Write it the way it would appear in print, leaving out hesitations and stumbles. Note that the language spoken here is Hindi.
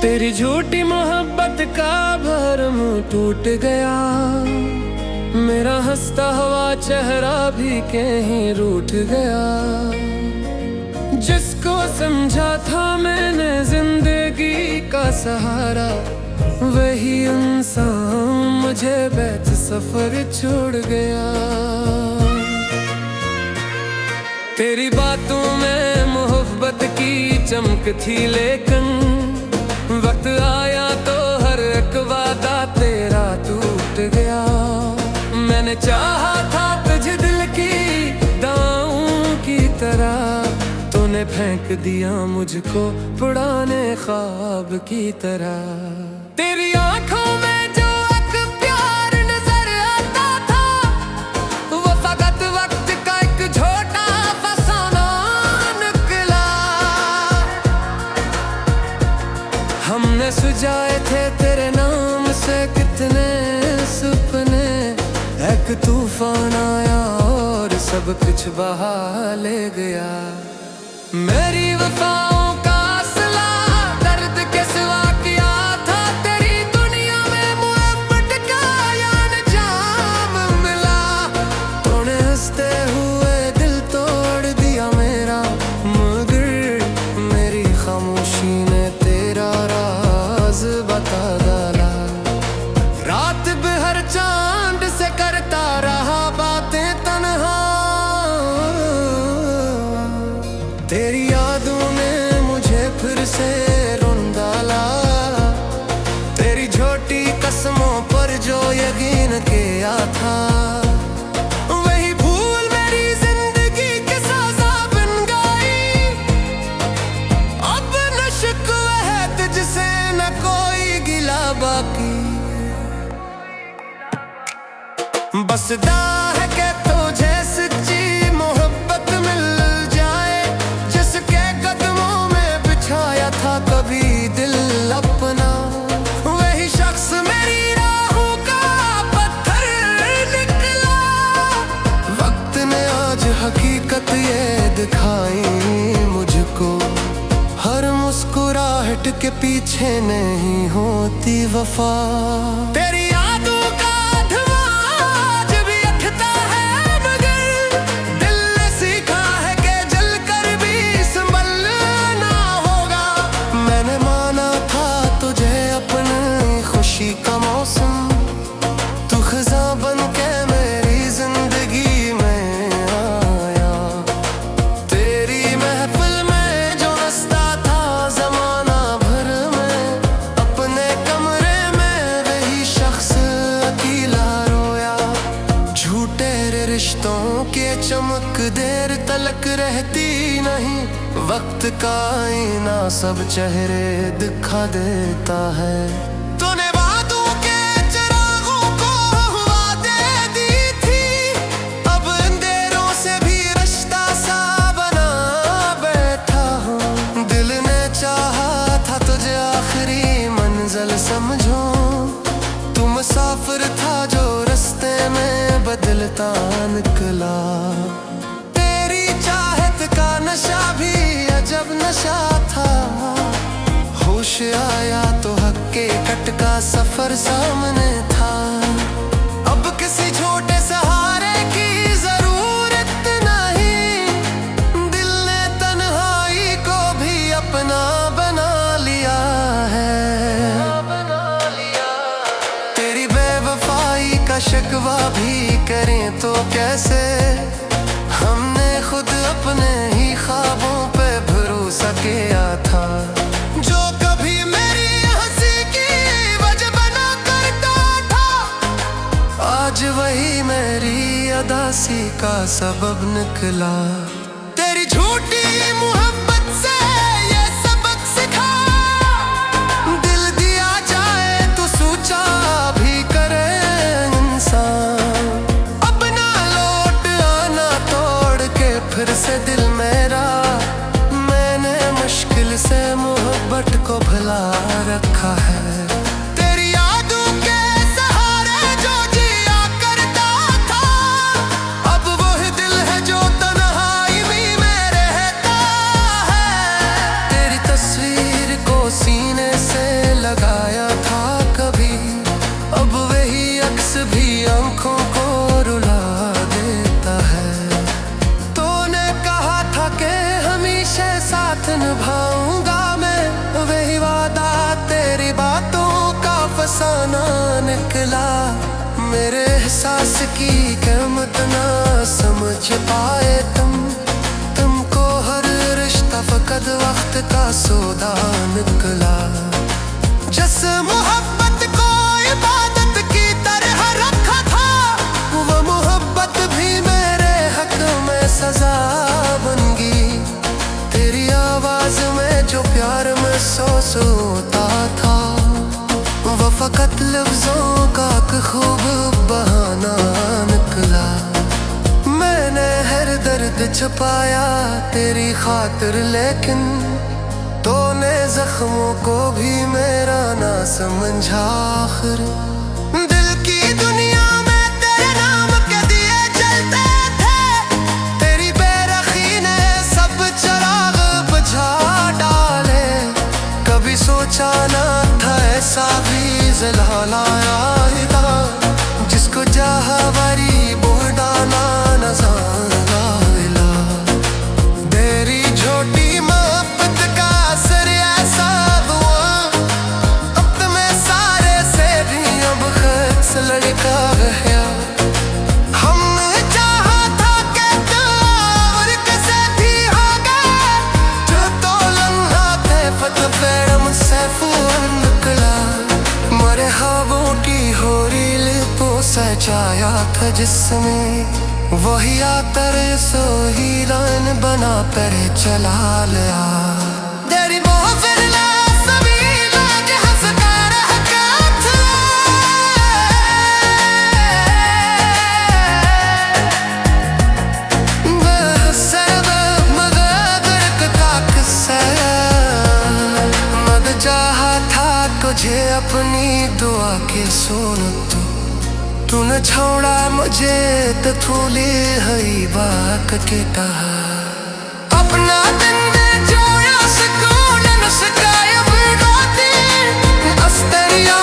तेरी झूठी मोहब्बत का भरम टूट गया। मेरा हंसता हुआ चेहरा भी कहीं रूठ गया। जिसको समझा था मैंने जिंदगी का सहारा, वही इंसान मुझे बैठ सफर छोड़ गया। तेरी बातों में मोहब्बत की चमक थी, लेकिन वक्त आया तो हर एक वादा तेरा टूट गया। मैंने चाहा था तुझे दिल की दाऊं की तरह, तूने फेंक दिया मुझको पुराने ख्वाब की तरह। तेरी आंखों में जो एक प्यार नजर आता था, वो फकत वक्त का एक झोटा फसाना निकला। हमने सुझाए थे तेरे नाम से कितने सपने, एक तूफान आया और सब कुछ बहा ले गया। मेरी वफाओं का असला दर्द के सिवा किया था, तेरी दुनिया में मोहब्बत का अंजाम मिला। तूने हंसते हुए दिल तोड़ दिया मेरा, मगर मेरी खामोशी ने तेरा राज बता डाला। रात भर चांद से करता रहा बातें तन्हा, तेरी यादों ने मुझे फिर से रुन डाला। तेरी झूठी कसमों पर जो यकीन किया था, वही भूल मेरी जिंदगी के सजा बन गई। अब न शिकवा है तुझसे न कोई गिला बाकी, बस दा है कि तुझे सच्ची मोहब्बत मिल जाए, जिसके कदमों में बिछाया था कभी दिल अपना। वही शख्स मेरी राहों का पत्थर निकला। वक्त ने आज हकीकत ये दिखाई मुझको, हर मुस्कुराहट के पीछे नहीं होती वफा। तेरी यादों का का मौसम, तू खज़ा बन के मेरी जिंदगी में आया। तेरी महफिल में जो हंसता था जमाना भर में, अपने कमरे में वही शख्स अकेला रोया। झूठे रिश्तों के चमक देर तलक रहती नहीं, वक्त का आईना सब चेहरे दिखा देता है। तूने समझो तू मुसाफिर था जो रास्ते में बदलता निकला। तेरी चाहत का नशा भी अजब नशा था, होश आया तो हकीकत का सफर सामने था। अब किसी छोटे सहारे की जरूरत नहीं, दिल ने तन्हाई को भी अपना बना लिया है। शिकवा भी करें तो कैसे, हमने खुद अपने ही ख्वाबों पे भरोसा किया था। जो कभी मेरी हंसी की वजह बना करता था, आज वही मेरी अदासी का सबब निकला। तेरी झूठी मोहब्बत से ये सबक सिखा, दिल दिया जाए तो सोचा भी करे। अपना लौट आना तोड़ के फिर से दिल मेरा, मैंने मुश्किल से मोहब्बत को भुला रखा है। तेरी यादों के सहारे जो जिया करता था, अब वही दिल है जो तन्हाई में रहता है। तेरी तस्वीर को सीने से भी आंखों को रुला देता है। तूने कहा था कि हमेशा साथ निभाऊंगा मैं, वही वादा तेरी बातों का फसाना निकला। मेरे एहसास की कीमत ना समझ पाए तुमको हर रिश्ता फकत वक्त का सौदा निकला। जिस मोहब्बत को इबादत की तरह रखा था, वो मोहब्बत भी मेरे हक में सजा बन गई। तेरी आवाज में जो प्यार महसूस होता था, वो फकत लफ्जों का खूब बहाना निकला। मैंने हर दर्द छुपाया तेरी खातिर, लेकिन तूने जख्मों को भी मेरा ना समझा। आखिर दिल की दुनिया में तेरे नाम के दिए जलते थे, तेरी बेरखी ने सब चिराग बुझा डाले। कभी सोचा ना था ऐसा भी ज़िलाल आएगा, जिसको चाहा वरी बुढ़ाना नज़ारा मिला। तेरी छोटी मोहब्बत का असर ऐसा हुआ, अब में सारे से भी अब खर्च लड़का गया। हमने चाहा था कि तू और किसे भी होगा, जो तो लम्हा थे फतफेर मुझसे फूल निकला। मरे ख्वाबों की होरी लिपों सजाया था जिसमें, वही आकर सोही लाइन बना पर चला लिया। तेरी मोहब्बत ला सभी लोग हंसता रहता था, बेसबब मगर का किस्सा। मद चाहा था तुझे अपनी दुआ के सुन, तूने छोड़ा मुझे तो थूले हरी बात के कहा। अपना दिन में जोया सुकून न सकाया बिगाती, अस्तरिया